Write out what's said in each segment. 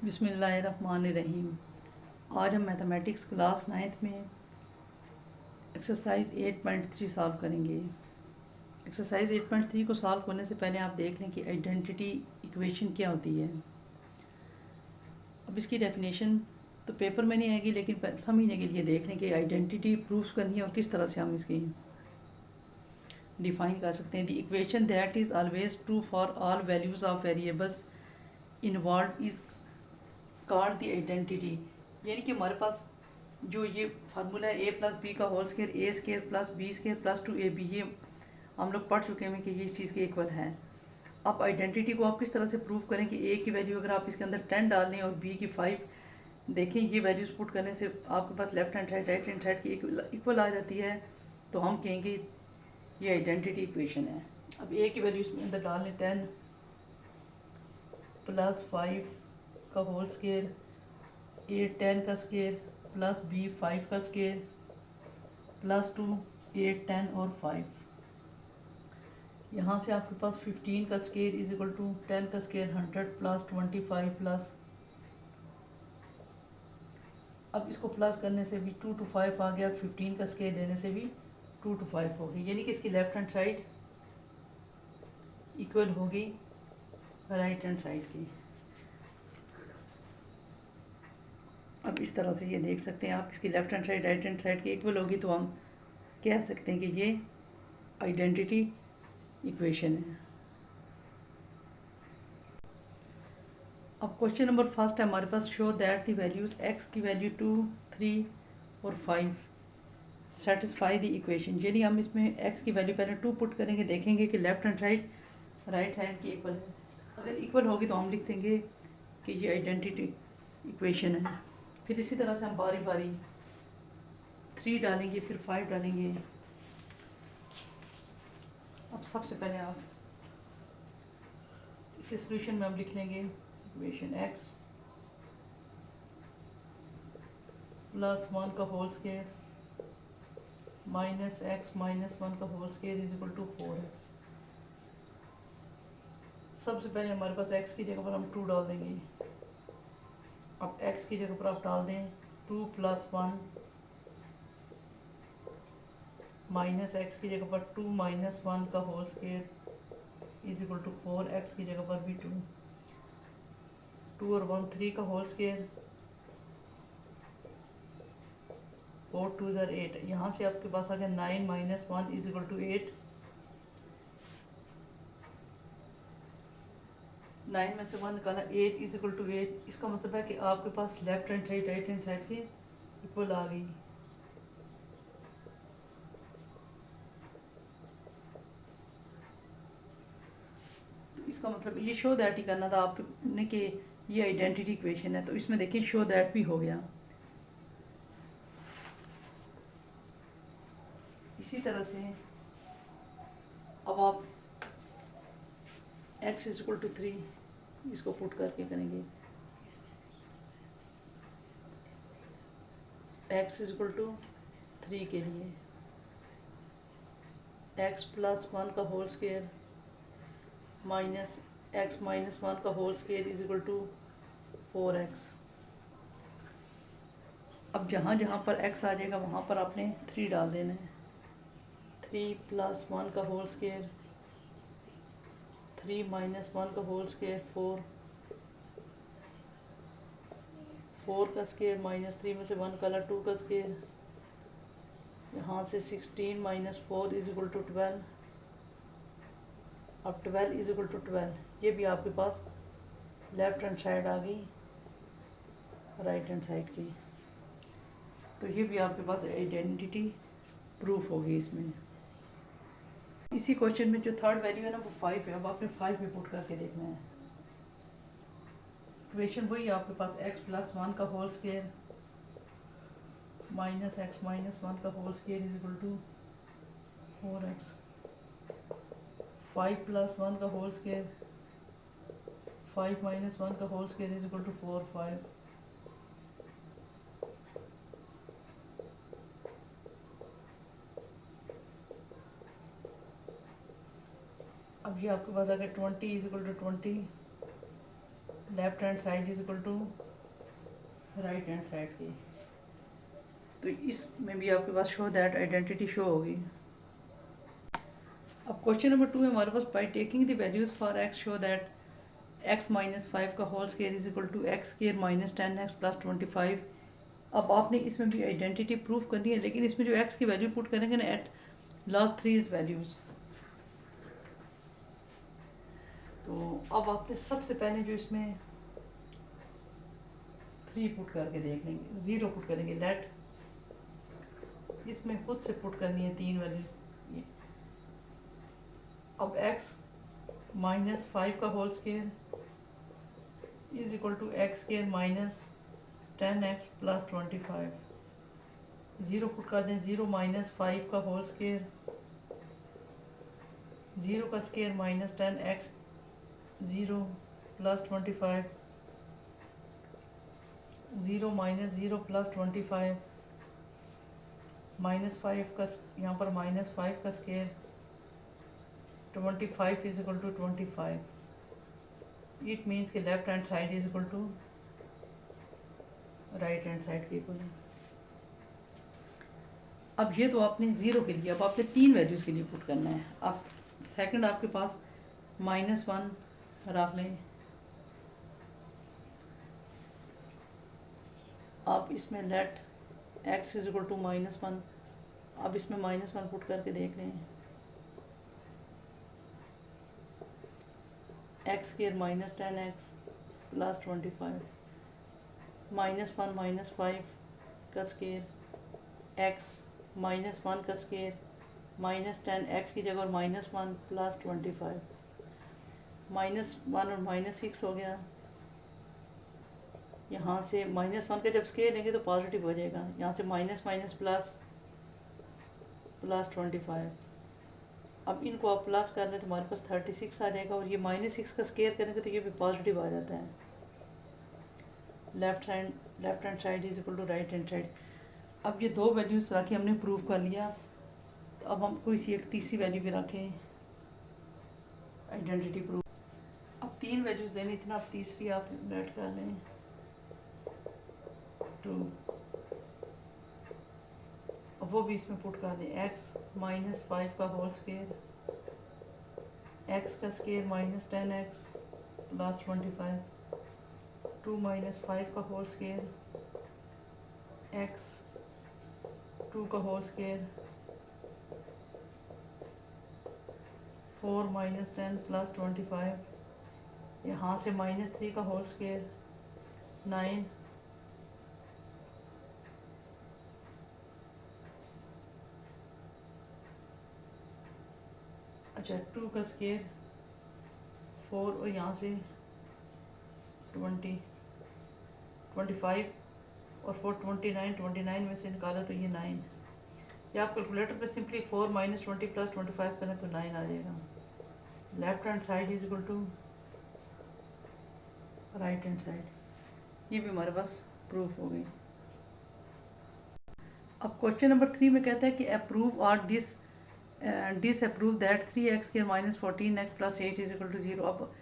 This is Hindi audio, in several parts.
बिस्मिल्लाहिर्रहमानिर्रहीम। आज हम मैथमेटिक्स क्लास 9th में एक्सरसाइज 8.3 सॉल्व करेंगे। एक्सरसाइज 8.3 को सॉल्व करने से पहले आप देख लें कि आइडेंटिटी इक्वेशन क्या होती है। अब इसकी डेफिनेशन तो पेपर में नहीं आएगी, लेकिन समझने के लिए देख लें कि आइडेंटिटी प्रूफ करनी है और किस तरह से हम इसकी डिफाइन कर सकते हैं। The equation that is always true for all values of variables involve is called the identity. यानी कि हमारे पास जो ये फार्मूला है a+b का होल स्केयर a²+b²+2ab, ये हम लोग पढ़ चुके हैं कि ये इस चीज़ के इक्वल है। अब आइडेंटिटी को आप किस तरह से प्रूव करें कि a की वैल्यू अगर आप इसके अंदर 10 डाल लें और b की 5, देखें ये वैल्यूज़ पुट करने से आपके पास left hand side right hand side की इक्वल आ जाती है, तो हम कहेंगे ये आइडेंटिटी इक्वेशन है। अब a की वैल्यू इसमें अंदर डाल लें 10 + 5 का होल स्केयर, a 10 का स्केयर प्लस b 5 का स्केयर प्लस 2 8 10 और 5। यहाँ से आपके पास 15 का स्केयर इज इक्वल टू 10 का स्केयर 100 प्लस 25 प्लस, अब इसको प्लस करने से भी 2 to 5 आ गया, 15 का स्केयर लेने से भी 2 to 5 होगी, यानी कि इसकी लेफ्ट हैंड साइड इक्वल होगी राइट हैंड साइड की। अब इस तरह से ये देख सकते हैं आप, इसकी left hand side right hand side की इक्वल होगी, तो हम कह सकते हैं कि ये आइडेंटिटी इक्वेशन है। अब क्वेश्चन नंबर फर्स्ट है हमारे पास, show that the values x की वैल्यू 2 3 और 5 सेटिस्फाई द इक्वेशन। यानी हम इसमें x की वैल्यू पहले 2 पुट करेंगे, देखेंगे कि left hand side right hand की इक्वल है। अगर इक्वल होगी तो हम लिख देंगे कि ये आइडेंटिटी इक्वेशन है। फिर इसी तरह से हम बारी बारी 3 डालेंगे, फिर 5 डालेंगे। अब सबसे पहले आप इसके सोल्यूशन में हम लिख लेंगे इक्वेशन x + 1 का होल स्केयर -x - 1 का whole square is equal to 4x। सबसे पहले हमारे पास x की जगह पर हम 2 डाल देंगे। अब x की जगह पर आप डाल दें 2 + 1 माइनस x की जगह पर 2 - 1 का whole square is equal to 4, x की जगह पर भी 2 और 1 3 का होल स्केयर 4 2 ज़र 8। यहाँ से आपके पास आ गया 9 - 1 इज इक्वल टू 8। 9 में से 1 निकाला 8 इज इक्वल टू 8। इसका मतलब है कि आपके पास left hand side right hand side की इक्वल आ गई। तो इसका मतलब ये शो दैट ही करना था आपने कि ये आइडेंटिटी इक्वेशन है, तो इसमें देखिए शो दैट भी हो गया। इसी तरह से अब आप x इज इक्वल टू 3 इसको पुट करके करेंगे। x इज इक्वल टू 3 के लिए x + 1 का होल स्केयर माइनस x - 1 का whole square is equal to 4x। अब जहाँ जहाँ पर x आ जाएगा वहाँ पर आपने 3 डाल देना है। 3 + 1 का होल स्केयर 3 - 1 का होल स्केयर 4 4 का स्केयर -3 में से 1 कला 2 का स्केयर, यहाँ से 16 - 4 इज इक्वल टू 12। अब 12 इज इक्वल टू 12, ये भी आपके पास लेफ्ट हैंड साइड आ गई राइट हैंड साइड की, तो ये भी आपके पास आइडेंटिटी प्रूफ होगी इसमें। इसी क्वेश्चन में जो थर्ड वैल्यू है ना वो 5 है। अब आपने 5 में पुट करके देखना है। इक्वेशन वही आपके पास x + 1 का होल स्केयर -x - 1 का whole square is equal to 4x। 5 + 1 का होल स्केयर 5 - 1 का whole square is equal to 4 5। अब ये आपके पास आ गया 20 is equal to 20। Left hand side is equal to right hand side की। तो इसमें भी आपके पास शो दैट आइडेंटिटी शो होगी। अब क्वेश्चन नंबर 2 है हमारे पास, by taking the values for x show that x minus 5 का whole square is equal to x square minus 10x plus 25। अब आपने इसमें भी आइडेंटिटी प्रूफ करनी है, लेकिन इसमें जो एक्स की वैल्यू पुट करेंगे ना एट लास्ट 3 वैल्यूज। तो अब आपने सबसे पहले जो इसमें 3 पुट करके देख लेंगे, 0 पुट करेंगे, लेट इसमें खुद से पुट करनी है 3 वैल्यूज। अब x माइनस 5 का whole square is equal to x square minus 10x plus 25। 0 put कर दें, 0 माइनस 5 का होल स्केयर, 0 का square minus 10x, 0 plus 25, 0 minus 0 plus 25, minus 5 का यहाँ पर माइनस 5 का square, 25 is equal to 25। It means कि left hand side is equal to right hand side के इक्वल। अब ये तो आपने 0 के लिए, अब आपने 3 वैल्यूज़ के लिए पुट करना है। अब सेकंड आपके पास -1 रख लें। आप इसमें let x is equal to -1, अब इसमें -1 पुट करके देख लें। X square minus 10x plus 25, -1 minus 5 का स्केयर, x -1 का स्केयर माइनस 10x की जगह और -1 प्लस 25, -1 और -6 हो गया। यहाँ से -1 का जब स्केयर लेंगे तो पॉजिटिव हो जाएगा, यहाँ से माइनस माइनस प्लस प्लस 25। अब इनको आप प्लस कर लें तो हमारे पास 36 आ जाएगा, और ये -6 का स्केयर करेंगे तो ये भी पॉजिटिव आ जाता है। Left hand side is equal to right hand side. अब ये 2 वैल्यूज रख के हमने प्रूव कर लिया। तो अब हम कोई सी एक तीसरी वैल्यू भी रखें, आइडेंटिटी प्रूफ। अब 3 वैल्यूज देनी थी ना, अब तीसरी आप ऐड कर लें 2। अब वो भी इसमें पुट कर दें, x माइनस 5 का होल स्केयर, x का square minus 10x plus 25, 2 minus 5 का होल स्केयर, x 2 का होल स्केयर, 4 माइनस 10 प्लस 25, यहाँ से -3 का होल स्केयर, 9, अच्छा 2 का स्केयर 4, और यहाँ से 20, 25 और 4 29 में से निकाला तो ये 9। या आप कैलकुलेटर पे सिंपली 4 माइनस 20 प्लस 25 करें तो 9 आ जाएगा। Left hand side is equal to right hand side. ये भी हमारे पास प्रूफ हो गई। अब क्वेश्चन नंबर 3 में कहता है कि अप्रूव और डिसअप्रूव दैट 3x के minus 14x plus 8 is equal to 0। अब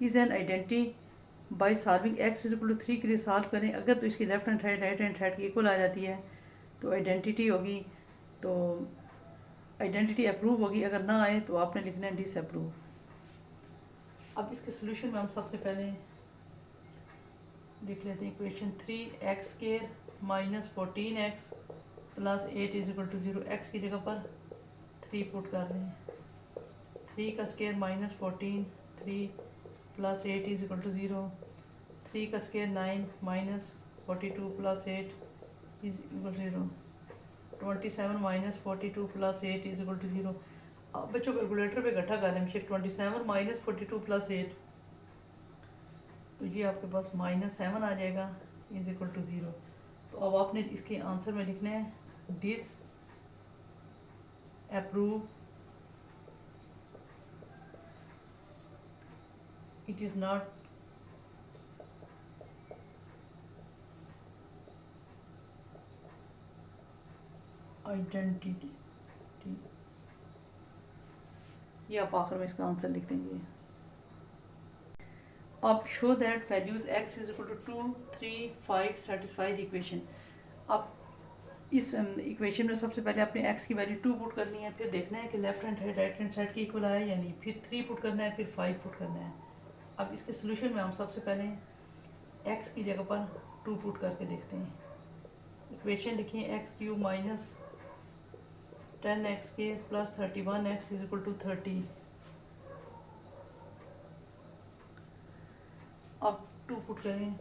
is an identity by solving x is equal to 3 के लिए सॉल्व करें। अगर तो इसकी left hand side right hand side की इक्वल आ जाती है तो आइडेंटिटी होगी, तो आइडेंटिटी अप्रूव होगी। अगर ना आए तो आपने लिखना है डिसअप्रूव। अब इसके सोल्यूशन में हम सबसे पहले लिख लेते हैं इक्वेशन 3x स्केयर minus 14x plus 8 is equal to 0। x की जगह पर 3 पुट कर रहे हैं, 3 का square minus 14, 3 plus 8 is equal to 0, 3 का square 9 minus 42 plus 8 is equal to 0, 27 minus 42 plus 8 is equal to 0। अब बच्चों कैलकुलेटर पे इकट्ठा कर लें, 27 माइनस 42 प्लस 8, तो ये आपके पास -7 आ जाएगा इज इक्वल टू 0। तो अब आपने इसके आंसर में लिखना है disapprove, it is not identity. ये आप आखिर में इसका आंसर लिख देंगे। अब show that values x is equal to 2, 3, 5 satisfy the equation. अब इस इक्वेशन में सबसे पहले आपने x की वैल्यू 2 पुट करनी है, फिर देखना है कि left hand side right hand side के इक्वल आया या नहीं, फिर 3 पुट करना है, फिर 5 पुट करना है। अब इसके सोल्यूशन में हम सबसे पहले x की जगह पर 2 पुट करके देखते हैं। इक्वेशन लिखिए x³ minus 10x² plus 31x is equal to 30। अब 2 पुट करें,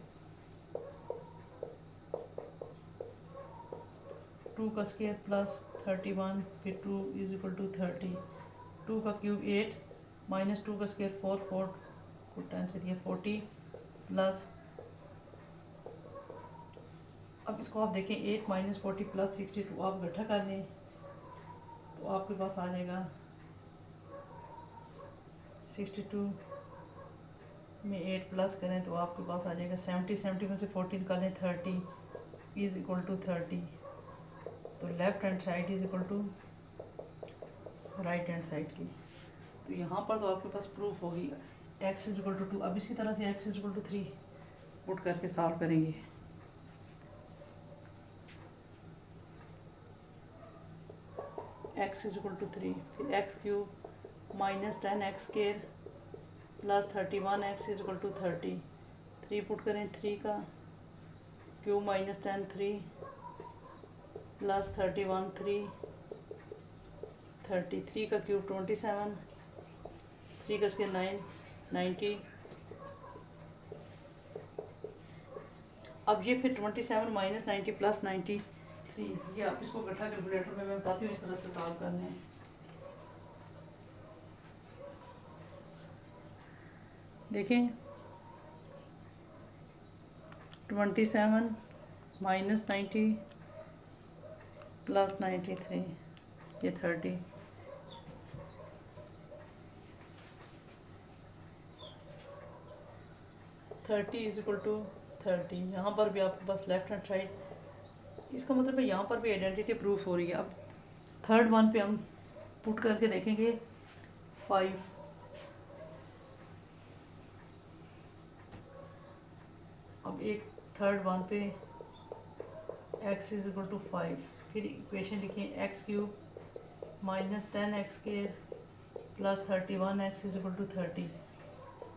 2 का स्क्वायर प्लस 31 फिर 2 इज इक्वल टू 30। 2 का क्यूब 8 माइनस 2 का स्क्वायर 4, 4 को 10 से दिया 40 प्लस, अब इसको आप देखें 8 माइनस 40 प्लस 62 आप इकट्ठा कर लें तो आपके पास आ जाएगा 62 में 8 प्लस करें तो आपके पास आ जाएगा 70। 70 में से 14 कर लें 30 इज इक्वल टू 30। तो left hand side is equal to right hand side की। तो यहाँ पर तो आपके पास प्रूफ होगी x इज इक्वल टू 2। अब इसी तरह से x is equal to 3 put करके सॉल्व करेंगे। x इज इक्वल टू 3, फिर x³ minus 10x² plus 31x is equal to 30। 3 put करें, 3 का क्यूब माइनस 10 3 प्लस 31 3 30। 3 का क्यूब 27, 3 का स्क्वायर 9 90। अब ये फिर 27 माइनस 90 प्लस 93, ये आप इसको इकट्ठा कैलकुलेटर में मैं बताती हूँ इस तरह से सॉल्व करने हैं। देखें 27 माइनस 90 प्लस 93 ये 30। Is equal to 30। यहाँ पर भी आपके पास लेफ्ट हैंड साइड, इसका मतलब है यहाँ पर भी आइडेंटिटी प्रूफ हो रही है। अब थर्ड वन पे हम पुट करके देखेंगे 5। अब एक थर्ड वन पे x इज इक्वल टू 5, फिर इक्वेशन लिखिए x³ minus 10x² plus 31x is equal to 30।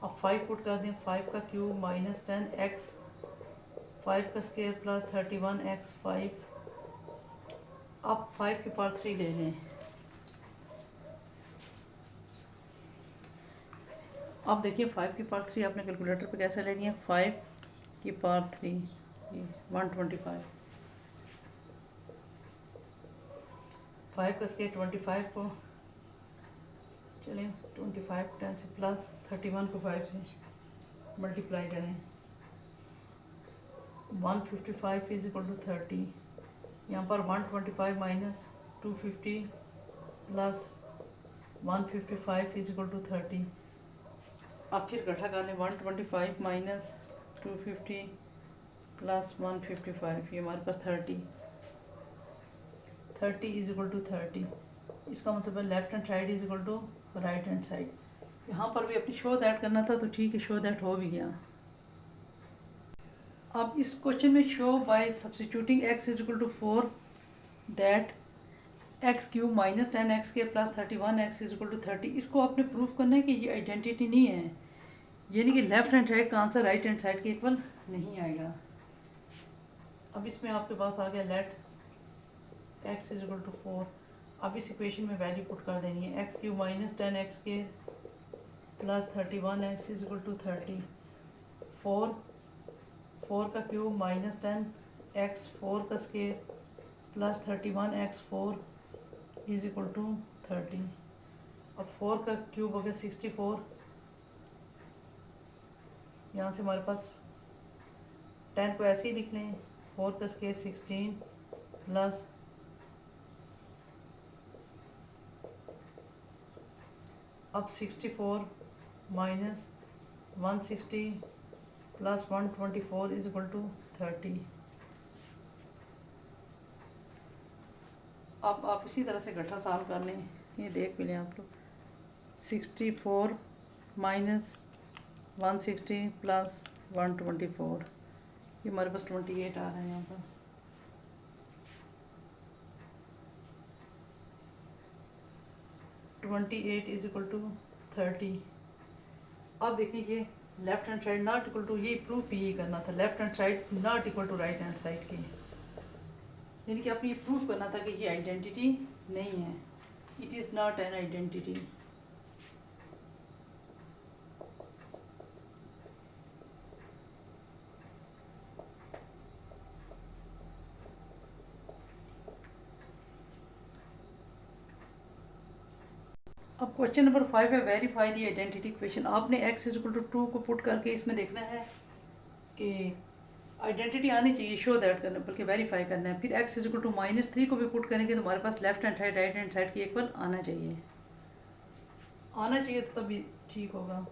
अब 5 पुट कर दें, 5 का क्यूब माइनस 10x, 5 का स्क्वायर प्लस 31x 5। अब 5 की पावर 3 ले लें। अब देखिए 5 की पावर 3 आपने कैलकुलेटर पे कैसे लेनी है। 5 की पावर 3 125, 5 का स्क्वायर 25 को चलें 25 को 10 से प्लस 31 को 5 से मल्टीप्लाई करें 155 इज इक्वल टू 30। यहाँ पर 125 minus 250 plus 155 is equal to 30। अब फिर इकट्ठा कर लें 125 माइनस 250 प्लस 155, ये हमारे पास 30 इज इक्वल टू 30। इसका मतलब है left hand side is equal to right hand side. यहाँ पर भी अपनी शो दैट करना था तो ठीक है, शो दैट हो भी गया। अब इस क्वेश्चन में show by substituting x is equal to 4 that x³ minus 10x² plus 31x is equal to 30। इसको आपने प्रूफ करना है कि ये आइडेंटिटी नहीं है, यानी कि लेफ्ट हैंड साइड का आंसर राइट हैंड साइड के इक्वल नहीं आएगा। अब इसमें आपके पास आ गया let x is equal to 4। अब इस इक्वेशन में वैल्यू पुट कर देनी है x³ minus 10x² plus 31x is equal to 30। 4 का क्यूब माइनस 10x 4 का square plus 31x 4 is equal to 30। अब 4 का क्यूब हो गया 64, यहाँ से हमारे पास 10 को ऐसे ही लिख लें 4 का स्क्वायर 16 प्लस अब 64 minus 160 plus 124 is equal to 30। अब आप इसी तरह से इकट्ठा सॉल्व कर लें, ये देख भी लें आप लोग। 64 माइनस 160 प्लस 124, ये हमारे पास 28 आ रहा है यहाँ पर। 28 इज इक्वल टू 30। अब देखिए ये left hand side not equal to, ये प्रूफ भी यही करना था, left hand side not equal to right hand side की, यानी कि आपने ये प्रूफ करना था कि ये आइडेंटिटी नहीं है, it is not an identity. अब क्वेश्चन नंबर 5 है, वेरीफाई दी आइडेंटिटी इक्वेशन। आपने x इज इक्वल टू 2 को पुट करके इसमें देखना है कि आइडेंटिटी आनी चाहिए, शो दैट करना, बल्कि वेरीफाई करना है। फिर x इज इक्वल टू -3 को भी पुट करेंगे तो हमारे पास left hand side right hand side की इक्वल आना चाहिए, आना चाहिए तो तभी ठीक होगा।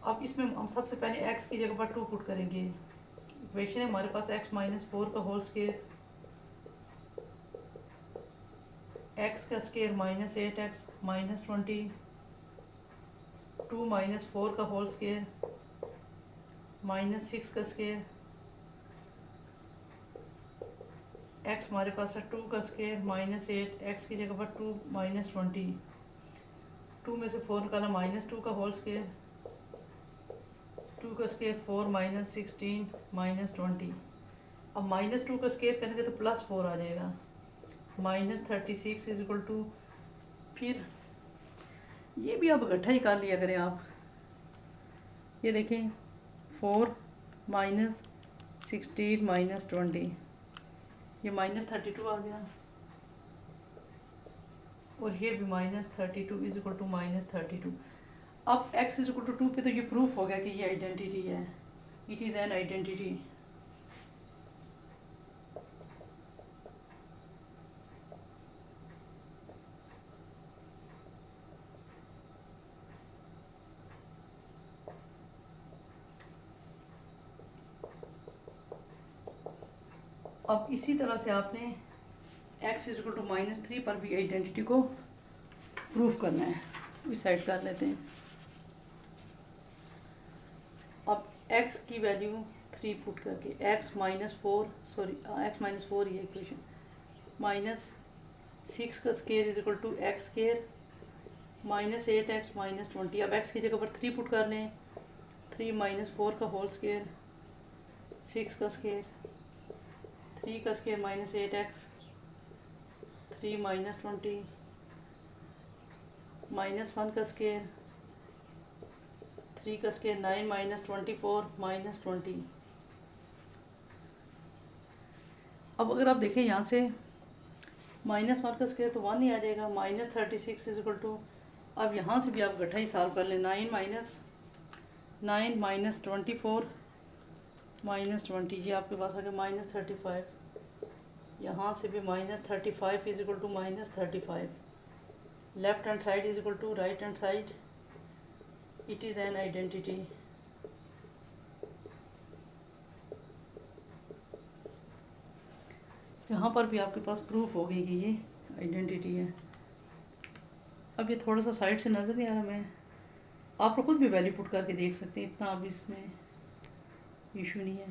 अब इसमें हम सबसे पहले x की जगह पर 2 पुट करेंगे। इक्वेशन है हमारे पास x -4 का होल स्क्वायर, x का स्क्वायर -8x -20, 2 -4 का होल स्क्वायर -6 का स्क्वायर, x हमारे पास है 2 का स्क्वायर -8, x की जगह पर 2 -20, 2 में से 4 निकाला -2 का होल स्क्वायर, 2 का स्क्वायर 4 -16 -20। अब -2 का स्क्वायर करेंगे तो +4 आ जाएगा, -36 इज इक्वल टू, फिर ये भी अब इकट्ठा ही कर लिया करें आप। ये देखें 4 -16 -20, ये -32 आ गया, और ये भी -32 इज इक्वल टू -32। अब x इज इक्वल टू 2 पे तो ये प्रूफ हो गया कि ये आइडेंटिटी है, इट इज़ एन आइडेंटिटी। अब इसी तरह से आपने x इज इक्वल टू -3 पर भी आइडेंटिटी को प्रूफ करना है, इस साइड कर लेते हैं। अब x की वैल्यू 3 पुट करके x -4 ही है इक्वेशन, -6 का square is equal to x square -8x -20। अब x की जगह पर 3 पुट कर लें, 3 -4 का होल स्क्वायर, 6 का स्क्वायर, 3 का स्क्वायर -8x, 3 -20, -1 का स्क्वायर, 3 का स्क्वायर 9 -24 -20। अब अगर आप देखें यहाँ से -1 का स्क्वायर तो 1 ही आ जाएगा, -36 इज इक्वल टू, अब यहाँ से भी आप गठा ही सॉल्व कर लें, 9 -24 -20, ये आपके पास आ गया -35, यहाँ से भी -35 is equal to -35, left hand side is equal to right hand side, it is an identity. यहाँ पर भी आपके पास प्रूफ हो गई कि ये आइडेंटिटी है। अब ये थोड़ा सा साइड से नज़र नहीं आ रहा, मैं आप लोग खुद भी वैल्यू पुट करके देख सकते हैं, इतना अब इसमें इशू नहीं है।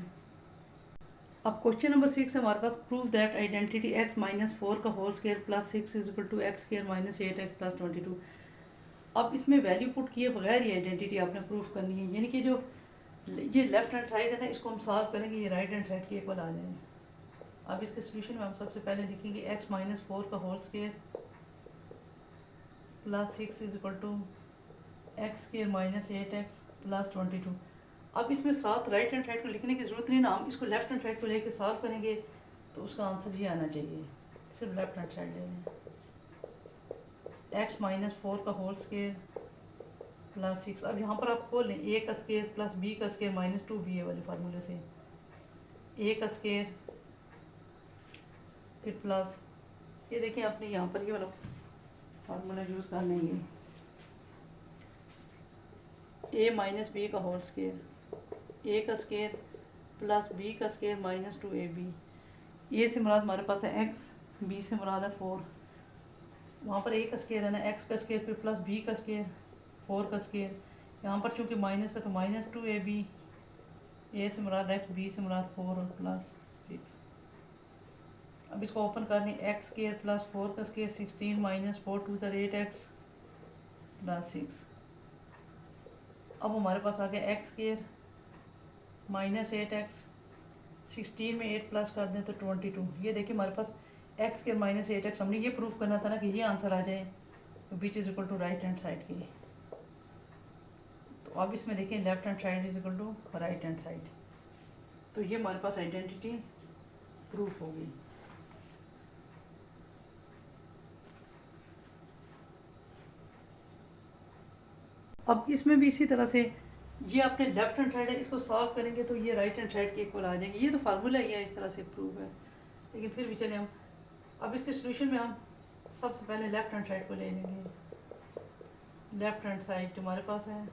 अब क्वेश्चन नंबर 6 है हमारे पास, प्रूव दैट आइडेंटिटी x -4 का whole square +6 is equal to x square -8x +22। अब इसमें वैल्यू पुट किए बगैर ये आइडेंटिटी आपने प्रूफ करनी है, यानी कि जो ये लेफ्ट हैंड साइड है ना, इसको हम सॉल्व करेंगे, ये राइट हैंड साइड के इक्वल आ जाएंगे। अब इसके सोल्यूशन में हम सबसे पहले लिखेंगे x -4 का whole square +6 is equal to x square -8x +22। अब इसमें साथ राइट हैंड साइड को लिखने की ज़रूरत नहीं ना, हम इसको लेफ्ट हैंड साइड को लेके सॉल्व करेंगे तो उसका आंसर ये आना चाहिए, सिर्फ लेफ्ट हैंड साइड ले लें। x -4 का होल स्क्वायर +6, अब यहाँ पर आप खोल लें, a का स्क्वायर प्लस b का स्क्वायर -2b वाले फार्मूले से, a का स्क्वायर फिर प्लस, ये देखिए आपने यहाँ पर ये वाला फार्मूला यूज़ कर लेंगे, a माइनस बी का होल स्क्वायर, a का स्क्वायर प्लस b का स्क्वायर -2ab। a से मुराद हमारे पास है x, b से मुराद है 4, वहाँ पर a का स्क्वायर है ना, x का स्क्वायर फिर प्लस b का स्क्वायर 4 का स्क्वायर, यहाँ पर चूँकि माइनस है तो -2ab, ए से मुराद x, बी से मुराद 4 और +6। अब इसको ओपन करनी, एक्स स्केयर प्लस 4 का स्केयर 16 माइनस 4 2 8x +6। अब हमारे पास आ गया एक्स स्केयर -8x, 16 में 8 प्लस कर दें तो 22। ये देखिए हमारे पास एक्स स्केयर -8x, हमने ये प्रूफ करना था ना कि ये आंसर आ जाए which is equal to right hand side की। तो अब इसमें देखिए left hand side is equal to right hand side, तो ये हमारे पास आइडेंटिटी प्रूफ हो गई। अब इसमें भी इसी तरह से ये अपने लेफ्ट हैंड साइड है, इसको सॉल्व करेंगे तो ये राइट हैंड साइड के इक्वल आ जाएंगे। ये तो फार्मूला ही है, इस तरह से प्रूव है, लेकिन फिर भी चले हम अब इसके सोल्यूशन में हम सबसे पहले लेफ्ट हैंड साइड को ले लेंगे। लेफ्ट हैंड साइड हमारे पास है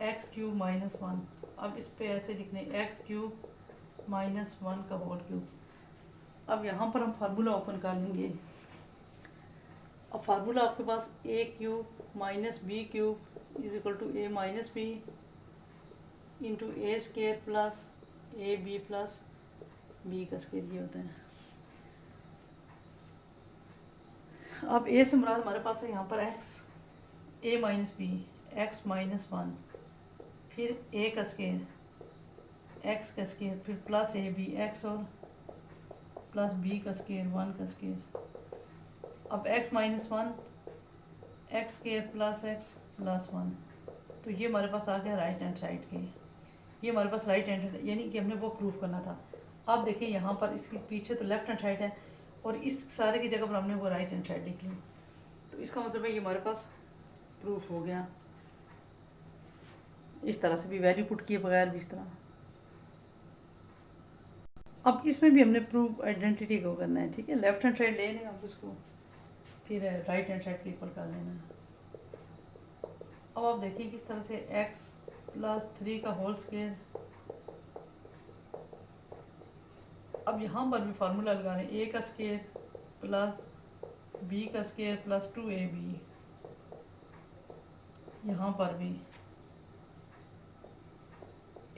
x³ -1। अब इस पे ऐसे लिखने x³ -1 का होल क्यूब। अब यहाँ पर हम फार्मूला ओपन कर लेंगे। अब फार्मूला आपके पास a³ -b³ is equal to a - b into a² plus ab plus b का स्क्वायर ये होता है। अब a से मुराद हमारे पास है यहाँ पर x, a - b, x -1, फिर a का स्क्वायर, x का स्क्वायर, फिर प्लस ab x और प्लस b का स्क्वायर 1 का स्क्वायर। अब x -1 x square plus x plus 1, तो ये हमारे पास आ गया राइट हैंड साइड के। ये हमारे पास राइट हैंड यानी कि हमने वो प्रूफ करना था। अब देखिए यहाँ पर इसके पीछे तो लेफ्ट हैंड साइड है और इस सारे की जगह पर हमने वो राइट हैंड साइड लिख ली, तो इसका मतलब है ये हमारे पास प्रूफ हो गया। इस तरह से भी वैल्यू पुट किए बगैर भी इस तरह। अब इसमें भी हमने प्रूफ आइडेंटिटी को करना है, ठीक है। लेफ्ट हैंड साइड ले लें आप इसको, फिर राइट हैंड साइड के इक्वल कर देना है। अब आप देखिए किस तरह से x प्लस 3 का होल स्क्वायर। अब यहाँ पर भी फार्मूला लगा लें, a का स्क्वायर प्लस b का स्क्वायर प्लस 2ab। यहाँ पर भी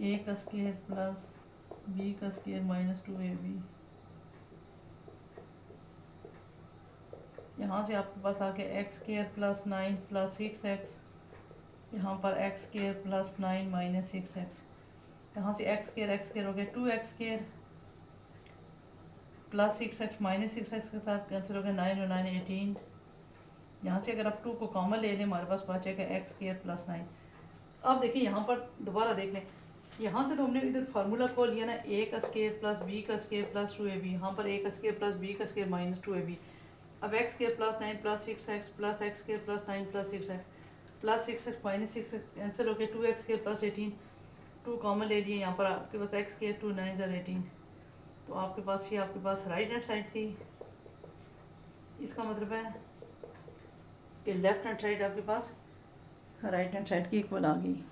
a का स्क्वायर प्लस b का स्क्वायर -2ab। यहाँ से आपके पास आ गया x square plus 9 plus 6x, यहाँ पर x स्क्वायर प्लस 9 - 6x। यहाँ से x स्क्वायर हो गया 2x square plus 6x -6x के साथ कैंसिल हो गया 9 और 9 18। यहाँ से अगर आप 2 को कॉमन ले लें हमारे पास बचेगा x स्क्वायर प्लस 9। अब देखिए यहाँ पर दोबारा देख लें, यहाँ से तो हमने इधर फार्मूला को लिया ना, a का स्क्वायर प्लस b का स्क्वायर प्लस 2ab। यहाँ पर a का स्क्वायर प्लस b का स्क्वायर -2ab। अब x square plus 9 plus 6x plus x square plus 9 plus 6x plus 6x -6x cancel हो गया 2x स्क्वायर प्लस 18। 2 कॉमन ले लिए, यहाँ पर आपके पास x स्क्वायर 2 9 18, तो आपके पास ये आपके पास राइट हैंड साइड थी। इसका मतलब है कि लेफ्ट हैंड साइड आपके पास राइट हैंड साइड की इक्वल आ गई।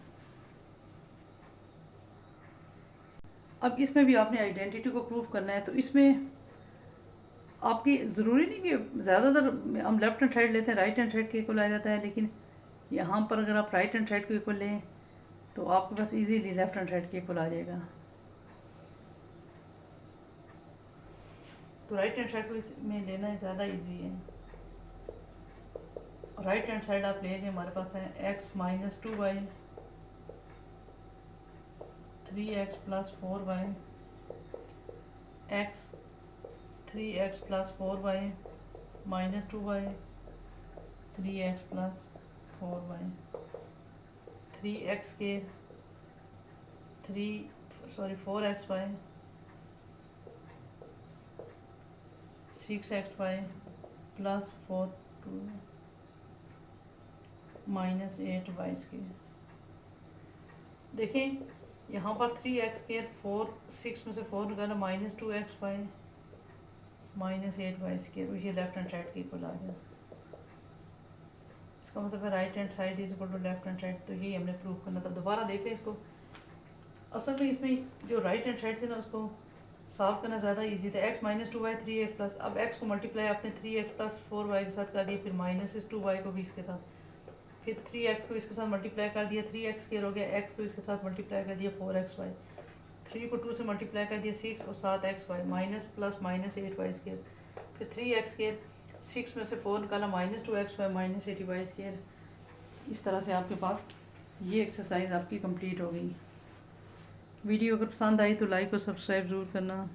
अब इसमें भी आपने आइडेंटिटी को प्रूव करना है, तो इसमें आपकी ज़रूरी नहीं कि ज़्यादातर हम लेफ्ट हैंड साइड लेते हैं राइट हैंड साइड के इक्वल आ जाता है, लेकिन यहाँ पर अगर आप राइट हैंड साइड को इक्वल लें तो आपके पास इजीली लेफ्ट हैंड साइड के इक्वल आ जाएगा। तो राइट हैंड साइड को इसमें लेना ज़्यादा इजी है। राइट हैंड साइड आप ले लें, हमारे पास है x - 2y 3x plus 4y, x 3x plus 4y -2y 3x plus 4y, 3x के 4xy 6xy plus 4 2 -8y square. देखें यहाँ पर 3x स्क्वायर 4 6 में से 4 निकाला -2xy -8y स्क्वायर, ये लेफ्ट हैंड साइड के इक्वल आ गया। इसका मतलब है right hand side is equal to left hand side, तो यही हमने प्रूव करना था। दोबारा देख लें इसको। असल में इसमें जो राइट हैंड साइड थी ना उसको सॉल्व करना ज़्यादा इजी था। x - 2y 3x प्लस, अब x को मल्टीप्लाई आपने 3x प्लस 4y के साथ कर दिया, फिर -2y को भी इसके साथ, फिर 3x को इसके साथ मल्टीप्लाई कर दिया 3x स्क्वायर हो गया, x को इसके साथ मल्टीप्लाई कर दिया 4xy, 3 को 2 से मल्टीप्लाई कर दिया 6 और 7xy minus plus minus 8y square, फिर 3x स्क्वायर 6 में से 4 निकाला minus 2xy minus 80y square. इस तरह से आपके पास ये एक्सरसाइज आपकी कंप्लीट हो गई। वीडियो अगर पसंद आई तो लाइक और सब्सक्राइब ज़रूर करना,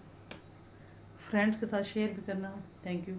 फ्रेंड्स के साथ शेयर भी करना। Thank you.